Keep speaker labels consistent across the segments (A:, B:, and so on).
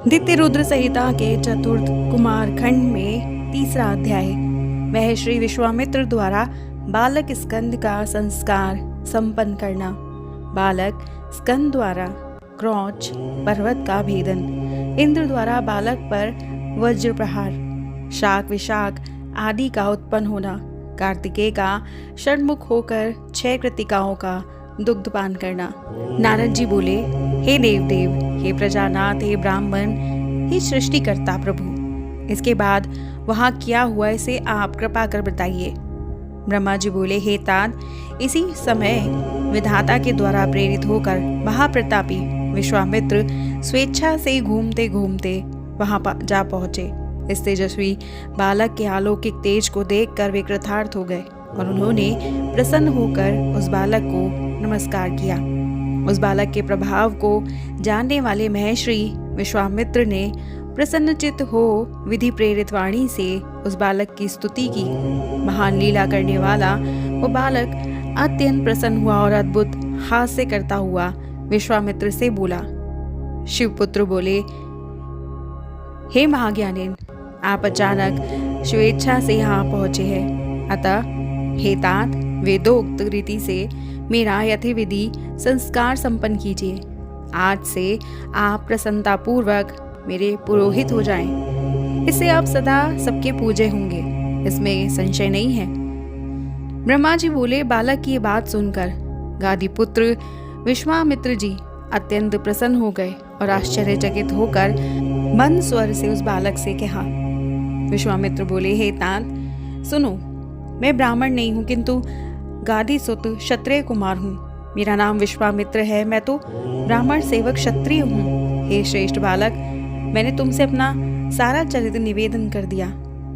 A: दित्य रुद्र संहिता के चतुर्थ कुमार खंड में तीसरा अध्याय। वह श्री विश्वामित्र द्वारा बालक स्कंद का संस्कार संपन्न करना। बालक स्कंद द्वारा क्रौच पर्वत का भेदन। इंद्र द्वारा बालक पर वज्र प्रहार। शाक विशाख आदि का उत्पन्न होना। कार्तिकेय का षण्मुख होकर 6 कृतिकाओं का दुग्धपान करना। नारद जी बोले, हे देव, हे प्रजानाथ, हे ब्राह्मण, हे सृष्टिकर्ता प्रभु, इसके बाद वहाँ क्या हुआ इसे आप कृपा कर बताइए। ब्रह्मा जी बोले, हे तात, इसी समय विधाता के द्वारा प्रेरित होकर महाप्रतापी विश्वामित्र स्वेच्छा से घूमते घूमते वहाँ जा पहुँचे। इस तेजस्वी बालक के अलौकिक तेज को देखकर वे कृतार्थ हो गए और उन्होंने प्रसन्न होकर उस बालक को नमस्कार किया। उस बालक के प्रभाव को जानने वाले महर्षि विश्वामित्र ने प्रसन्नचित्त हो विधि प्रेरित वाणी से उस बालक की स्तुति की। महान लीला करने वाला वो बालक अत्यंत प्रसन्न हुआ और अद्भुत हास्य करता हुआ विश्वामित्र से बोला। शिवपुत्र बोले, हे महाज्ञानीन, आप अचानक स्वेच्छा से यहाँ पहुँचे हैं, अतः हे तात, वेदोक्त रीति से मेरा यथाविधि संस्कार संपन्न कीजिए। आज से आप प्रसन्नतापूर्वक मेरे पुरोहित हो जाएं। इससे आप सदा सबके पूजे होंगे, इसमें संशय नहीं है। ब्रह्मा जी बोले, बालक की ये बात सुनकर गादी पुत्र विश्वामित्र जी अत्यंत प्रसन्न हो गए और आश्चर्यचकित होकर मंद स्वर से उस बालक से कहा। विश्वामित्र बोले, हे तात, सुनो, मैं ब्राह्मण नहीं हूँ किंतु गादी सुत क्षत्रिय कुमार हूँ। मेरा नाम विश्वामित्र है, मैं तो ब्राह्मण सेवक क्षत्रिय हूँ। हे श्रेष्ठ बालक, मैंने तुमसे अपना सारा चरित्र निवेदन कर दिया।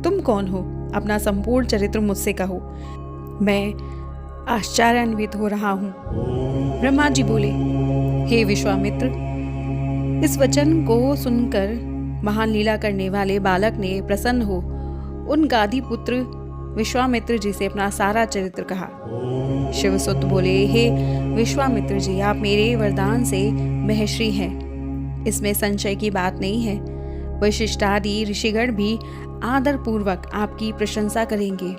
A: तुम कौन हो? अपना संपूर्ण चरित्र मुझसे कहो, मैं आश्चर्यान्वित हो रहा हूँ। ब्रह्मा जी बोले, हे विश्वामित्र, इस वचन को सुनकर महान लीला करने वाले बालक ने प्रसन्न हो उन गादी पुत्र विश्वामित्र जी से अपना सारा चरित्र कहा। शिवसुत बोले, हे विश्वामित्र जी, आप मेरे वरदान से महर्षि हैं, इसमें संशय की बात नहीं है। वशिष्ठादि ऋषिगण भी आदर पूर्वक आपकी प्रशंसा करेंगे।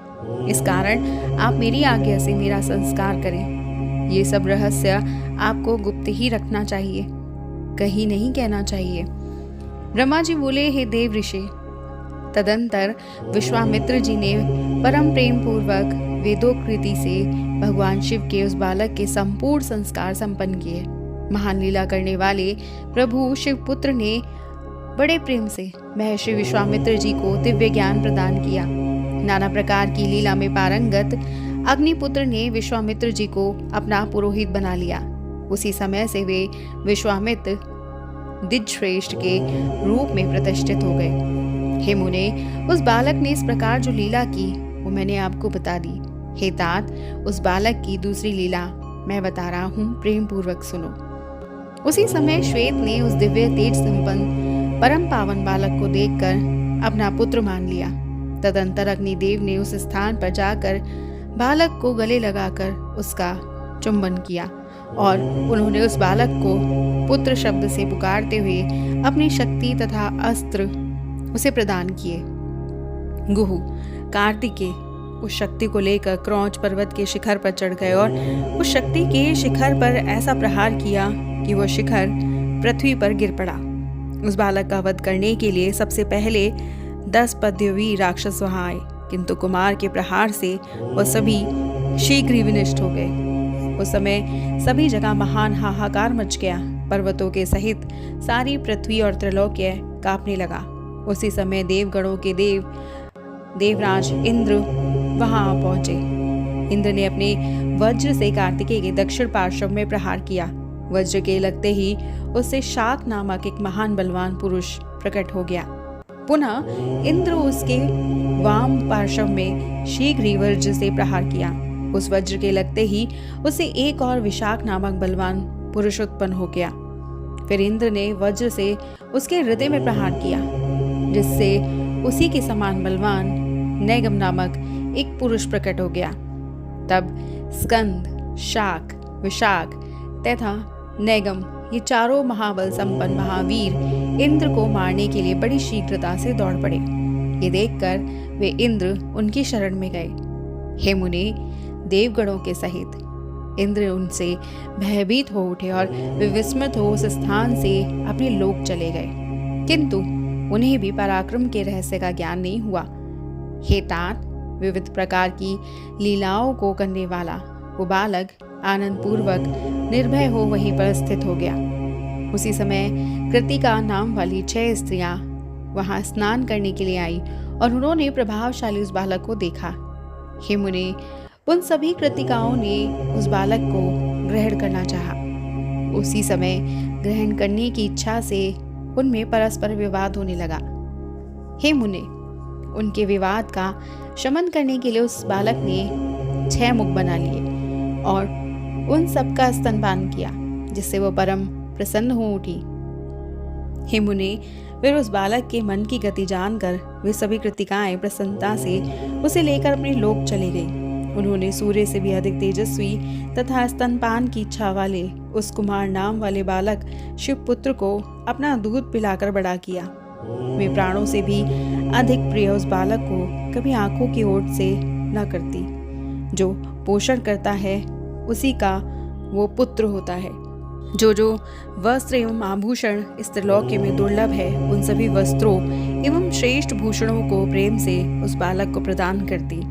A: इस कारण आप मेरी आज्ञा से मेरा संस्कार करें। ये सब रहस्य आपको गुप्त ही रखना चाहिए, कहीं नहीं कहना चाहिए। ब्रह्मा जी बोले, हे देव ऋषि। तदंतर विश्वामित्र जी ने परम प्रेम पूर्वक वेदोक्ति से भगवान शिव के उस बालक के संपूर्ण संस्कार संपन्न किए। महान लीला करने वाले प्रभु शिवपुत्र ने बड़े प्रेम से महर्षि विश्वामित्र जी को दिव्य ज्ञान प्रदान किया। नाना प्रकार की लीला में पारंगत अग्निपुत्र ने विश्वामित्र जी को अपना पुरोहित बना लिया। उसी समय से वे विश्वामित्र दिज्श्रेष्ठ के रूप में प्रतिष्ठित हो गए। हे मुने, उस बालक ने इस प्रकार जो लीला की वो मैंने आपको बता दी। हे तात, उस बालक की दूसरी लीला मैं बता रहा हूँ, प्रेम पूर्वक सुनो। उसी समय श्वेत ने उस दिव्य तेज संपन्न परम पावन बालक को देखकर अपना पुत्र मान लिया। तदंतर अग्निदेव ने उस स्थान पर जाकर बालक को गले लगाकर उसका चुंबन किया और उन्होंने उस बालक को पुत्र शब्द से पुकारते हुए अपनी शक्ति तथा अस्त्र उसे प्रदान किए। गुहु कार्तिकेय उस शक्ति को लेकर क्रौच पर्वत के शिखर पर चढ़ गए और उस शक्ति के शिखर पर ऐसा प्रहार किया कि वह शिखर पृथ्वी पर गिर पड़ा। उस बालक का वध करने के लिए सबसे पहले 10 पद्यवी राक्षस वहां आए, किंतु कुमार के प्रहार से वह सभी शीघ्र ही विनष्ट हो गए। उस समय सभी जगह महान हाहाकार मच गया। पर्वतों के सहित सारी पृथ्वी और त्रैलोक्य कांपने लगा। उसी समय देवगणों के देवराज इंद्र वहां पहुंचे। इंद्र ने अपने वज्र से कार्तिकेय के दक्षिण पार्श्व में प्रहार किया। वज्र के लगते ही उससे शाक नामक एक महान बलवान पुरुष प्रकट हो गया। पुनः इंद्र उसके वाम पार्श्व में शीघ्र ही वज्र से प्रहार किया। उस वज्र के लगते ही उसे एक और विशाख नामक बलवान पुरुष उत्पन्न हो गया। फिर इंद्र ने वज्र से उसके हृदय में प्रहार किया, जिससे उसी के समान बलवान नैगम नामक एक पुरुष प्रकट हो गया। तब स्कंद, शाक, विशाख तथा नैगम ये चारों महाबल संपन्न महावीर इंद्र को मारने के लिए बड़ी शीघ्रता से दौड़ पड़े। ये देखकर वे इंद्र उनकी शरण में गए। हे मुनि, देवगणों के सहित इंद्र उनसे भयभीत हो उठे और वे विस्मित हो उस स्थान से अपने लोक चले गए, किंतु उन्हें भी पराक्रम के रहस्य का ज्ञान नहीं हुआ। हे तात, विविध प्रकार की लीलाओं को करने वाला वो बालक आनंद पूर्वक निर्भय हो वहीं पर स्थित हो गया। उसी समय कृतिका नाम वाली 6 स्त्रियां वहां स्नान करने के लिए आई और उन्होंने प्रभावशाली उस बालक को देखा। हे मुनि, उन सभी कृतिकाओं ने उस बालक को ग्रहण करना चाहा। उसी समय ग्रहण करने की इच्छा से उनमें परस्पर विवाद होने लगा। हे मुनि, उनके विवाद का शमन करने के लिए उस बालक ने 6 मुख बना लिए और उन सबका स्तनपान किया, जिससे वो परम प्रसन्न हो उठी। हे मुनि, फिर उस बालक के मन की गति जानकर वे सभी कृतिकाएं प्रसन्नता से उसे लेकर अपने लोक चली गई। उन्होंने सूर्य से भी अधिक तेजस्वी तथा स्तनपान की इच्छा वाले उस कुमार नाम वाले बालक शिवपुत्र को अपना दूध पिलाकर बड़ा किया। वे प्राणों से भी अधिक प्रिय उस बालक को कभी आंखों की ओट से न करती। जो पोषण करता है उसी का वो पुत्र होता है। जो वस्त्र एवं आभूषण इस त्रिलोक्य में दुर्लभ है, उन सभी वस्त्रों एवं श्रेष्ठ भूषणों को प्रेम से उस बालक को प्रदान करती।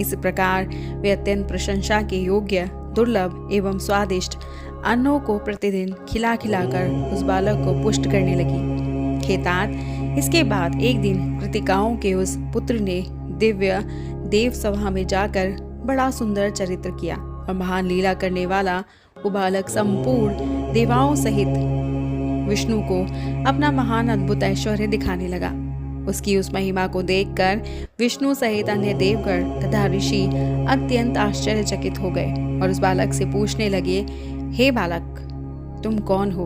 A: इस प्रकार वे अत्यंत प्रशंसा के योग्य, दुर्लभ एवं स्वादिष्ट अन्नों को प्रतिदिन खिला खिलाकर उस बालक को पुष्ट करने लगी। हे तात, इसके बाद एक दिन कृतिकाओं के उस पुत्र ने दिव्य देव सभा में जाकर बड़ा सुंदर चरित्र किया और महान लीला करने वाला वो बालक संपूर्ण देवाओं सहित विष्णु को अपना महान अद्भुत ऐश्वर्य दिखाने लगा। उसकी उस महिमा को देखकर विष्णु सहित अन्य देवगण तथा ऋषि अत्यंत आश्चर्यचकित हो गए और उस बालक से पूछने लगे, हे बालक, तुम कौन हो?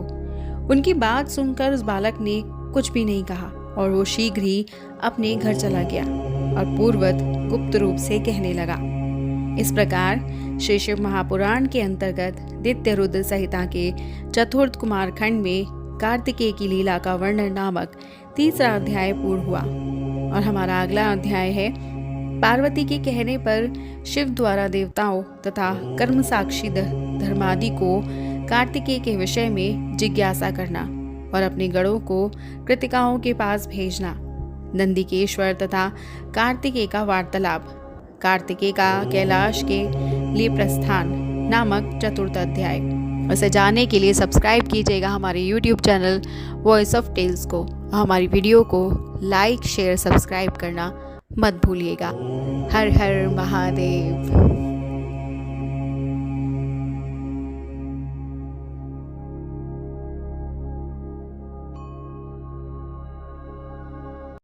A: उनकी बात सुनकर उस बालक ने कुछ भी नहीं कहा और वो शीघ्र ही अपने घर चला गया और पूर्ववत गुप्त रूप से कहने लगा। इस प्रकार श्री शिव महापुराण के अंतर्गत दैत्य रुद्र संहिता के चतुर्थ कुमार खंड में कार्तिकेय की लीला का वर्णन नामक 3रा अध्याय पूर्ण हुआ और हमारा अगला अध्याय है पार्वती के कहने पर शिव द्वारा देवताओं तथा कर्म साक्षी धर्मादि को कार्तिकेय के विषय में जिज्ञासा करना और अपने गणों को कृतिकाओं के पास भेजना। नंदिकेश्वर तथा कार्तिकेय का वार्तालाप, कार्तिकेय का कैलाश के लिए प्रस्थान नामक 4th अध्याय। उसे जानने के लिए सब्सक्राइब कीजिएगा हमारे YouTube channel voice of tales को। हमारी वीडियो को लाइक, शेयर, सब्सक्राइब करना मत भूलिएगा। हर हर महादेव।